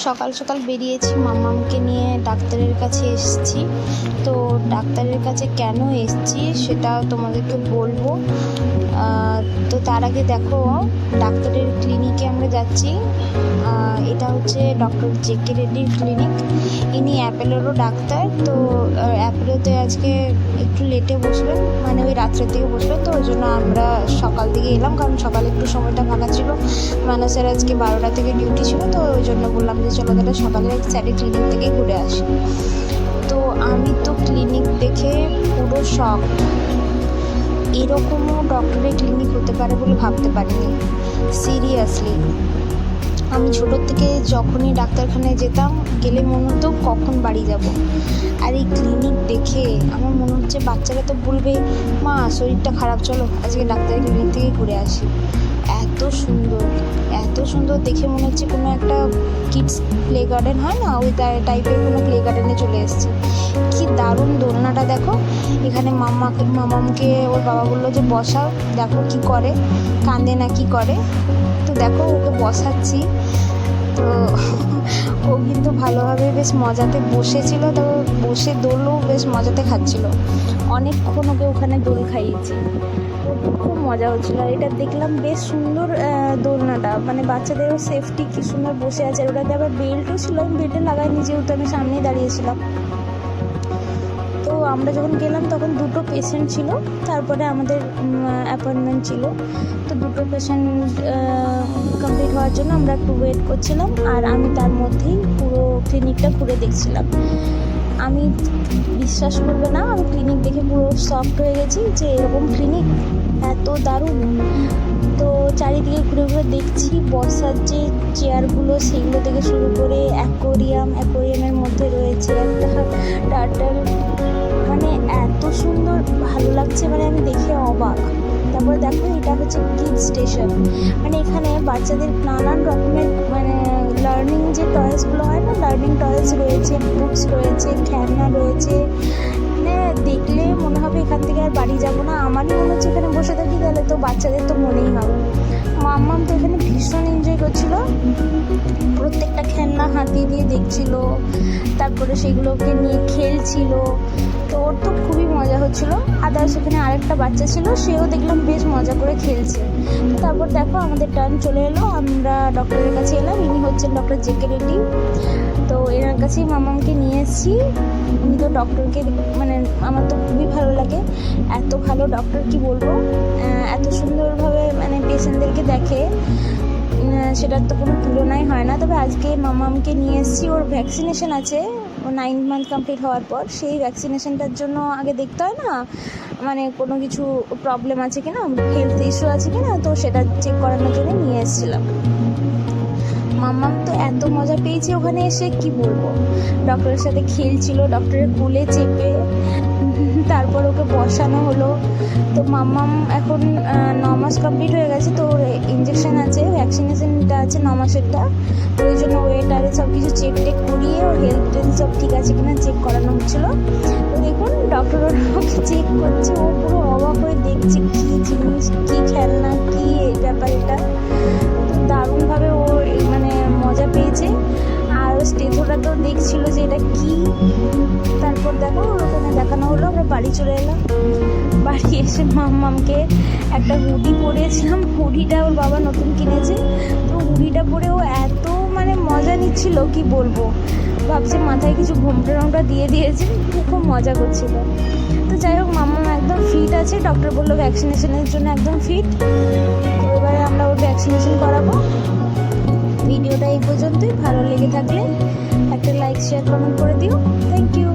সকাল সকাল বেরিয়েছি, মাম্মামকে নিয়ে ডাক্তারের কাছে এসেছি। তো ডাক্তারের কাছে কেন এসেছি সেটা তোমাদেরকে বলবো। তো তার আগে দেখো, ডাক্তারের ক্লিনিকে আমরা যাচ্ছি। এটা হচ্ছে ডক্টর জে.কে রেড্ডির ক্লিনিক। ইনি অ্যাপেলোরও ডাক্তার। তো অ্যাপেলোতে আজকে একটু লেটে বসবেন, মানে ওই রাত্রের দিকে বসবেন। তো ওই জন্য আমরা সকাল দিকে এলাম, কারণ সকালে একটু সময়টা ফাঁকা ছিল। মানসের আজকে 12টা থেকে ডিউটি ছিল, তো ওই জন্য বললাম যে চলো তাহলে সকালে স্যারে ক্লিনিক থেকে ঘুরে আসি। তো আমি তো ক্লিনিক দেখে পুরো শক। এরকমও ডক্টরের ক্লিনিক হতে পারে বলে ভাবতে পারিনি, সিরিয়াসলি। আমি ছোটোর থেকে যখনই ডাক্তারখানায় যেতাম, গেলে মনে হতো কখন বাড়ি যাব। আর এই ক্লিনিক দেখে আমার মনে হচ্ছে বাচ্চারা তো বলবে, মা শরীরটা খারাপ, চলো আজকে ডাক্তারের ক্লিনিক থেকে ঘুরে আসি। এত সুন্দর, এত সুন্দর দেখে মনে হচ্ছে কোনো একটা কিডস প্লে গার্ডেন হয় না, ওই টাইপের কোনো প্লে গার্ডেনে চলে এসেছি। কি দারুণ দোলনাটা দেখো। এখানে মামামকে ওর বাবা বললো যে বসাও, দেখো কি করে, কাঁদে না কি করে। তো দেখো ওকে বসাচ্ছি। তো ও কিন্তু ভালোভাবে বেশ মজাতে বসেছিল। তো বসে দোলও বেশ মজাতে খাচ্ছিল। অনেকক্ষণ ওকে ওখানে দোল খাইয়েছি, খুব মজা হচ্ছিল। এটা দেখলাম বেশ সুন্দর দোলনাটা, মানে বাচ্চাদেরও সেফটি, কি সুন্দর বসে আছে। ওটাতে আবার বেল্টও ছিল, আমি বেল্টে লাগাইনি যেহেতু আমি সামনেই দাঁড়িয়েছিলাম। তো আমরা যখন গেলাম তখন 2টো পেশেন্ট ছিল, তারপরে আমাদের অ্যাপয়েন্টমেন্ট ছিল। তো 2টো পেশেন্ট কমপ্লিট হওয়ার জন্য আমরা একটু ওয়েট করছিলাম, আর আমি তার মধ্যেই পুরো ক্লিনিকটা ঘুরে দেখছিলাম। আমি বিশ্বাস করবে না, আমি ক্লিনিক দেখে পুরো শকড হয়ে গেছি যে এরকম ক্লিনিক এত দারুণ। তো চারিদিকে ঘুরে ঘুরে দেখছি বসার যে চেয়ারগুলো, সেগুলো থেকে শুরু করে অ্যাকোয়ারিয়ামের মধ্যে রয়েছে একটা টার্টল, মানে এত সুন্দর ভালো লাগছে, মানে আমি দেখে অবাক। তারপরে দেখো, এটা হচ্ছে কিডস স্টেশন, মানে এখানে বাচ্চাদের নানান রকমের মানে লার্নিং যে টয়েসগুলো হয় না, লার্নিং টয়েস রয়েছে, বুকস রয়েছে, খেলনা রয়েছে। মানে দেখলে মনে হবে এখান থেকে আর বাড়ি যাবো না। আমারই মনে হচ্ছে এখানে বসে থাকি, তাহলে তো বাচ্চাদের তো মনেই হবে। মাম্মাম তো এখানে ভীষণ এনজয় করছিল, প্রত্যেকটা খেলনা হাতি দিয়ে দেখছিল, তারপরে সেগুলোকে নিয়ে খেলছিল। তো ওর তো খুবই মজা হচ্ছিলো। আদার্স এখানে আরেকটা বাচ্চা ছিল, সেও দেখলাম বেশ মজা করে খেলছে। তো তারপর দেখো আমাদের টার্ন চলে এলো, আমরা ডক্টরের কাছে এলাম। ইনি হচ্ছেন ডক্টর জে.কে রেড্ডি। তো এনার কাছেই মামামকে নিয়ে এসেছি। উনি তো ডক্টরকে মানে আমার তো খুবই ভালো লাগে, এত ভালো ডক্টর কি বলবো, এত সুন্দরভাবে মানে পেশেন্টদেরকে দেখে, সেটার তো কোনো তুলনাই হয় না। তবে আজকে মামামকে নিয়ে এসেছি, ওর ভ্যাকসিনেশন আছে, ও 9 মান্থ কমপ্লিট হওয়ার পর। সেই ভ্যাকসিনেশনটার জন্য আগে দেখতে হয় না, মানে কোনো কিছু প্রবলেম আছে কি না, হেলথ ইস্যু আছে কি না, তো সেটা চেক করানোর জন্য নিয়ে এসেছিলাম। মাম্মাম তো এত মজা পেয়েছে ওখানে এসে, কি বলবো। ডক্টরের সাথে খেলছিল, ডক্টরের কোলে চেপে, তারপর ওকে বসানো হলো। তো মাম্মাম এখন 9 মাস কমপ্লিট হয়ে গেছে, তো ওর ইঞ্জেকশন আছে, ভ্যাকসিনেশনটা আছে 9 মাসেরটা। তো ওই জন্য ওয়েটারে সব কিছু চেক টেক করিয়ে ওর হেলথ সব ঠিক আছে কিনা চেক করানো হচ্ছিলো। তো দেখুন ডক্টর ওকে চেক করছে, ও পুরো অবাক হয়ে দেখছে কী জিনিস, কী খেলনা, কী এই ব্যাপার এটা। তো দারুণভাবে ও মানে মজা পেয়েছে। আর স্টেথোটা তো দেখছিল যে এটা কী। তারপর দেখো ওখানে দেখানো হলো, আমরা বাড়ি চলে এলাম। বাড়ি এসে মাম্মামকে একটা হুডি পরিয়েছিলাম, হুডিটা ওর বাবা নতুন কিনেছে। তো হুডিটা পরেও এত মানে মজা নিচ্ছিল, কি বলবো। ভাবছি মাথায় কিছু ঘোমটা দিয়ে দিয়েছে, খুব মজা করছিল। তো যাই হোক, মাম্মাম একদম ফিট আছে, ডক্টর বললো ভ্যাকসিনেশনের জন্য একদম ফিট। তো এবারে আমরা ওর ভ্যাকসিনেশন করাবো। ভিডিওটা এই পর্যন্তই। ভালো লেগে থাকলে একটা লাইক, শেয়ার, কমেন্ট করে দিও। Thank you.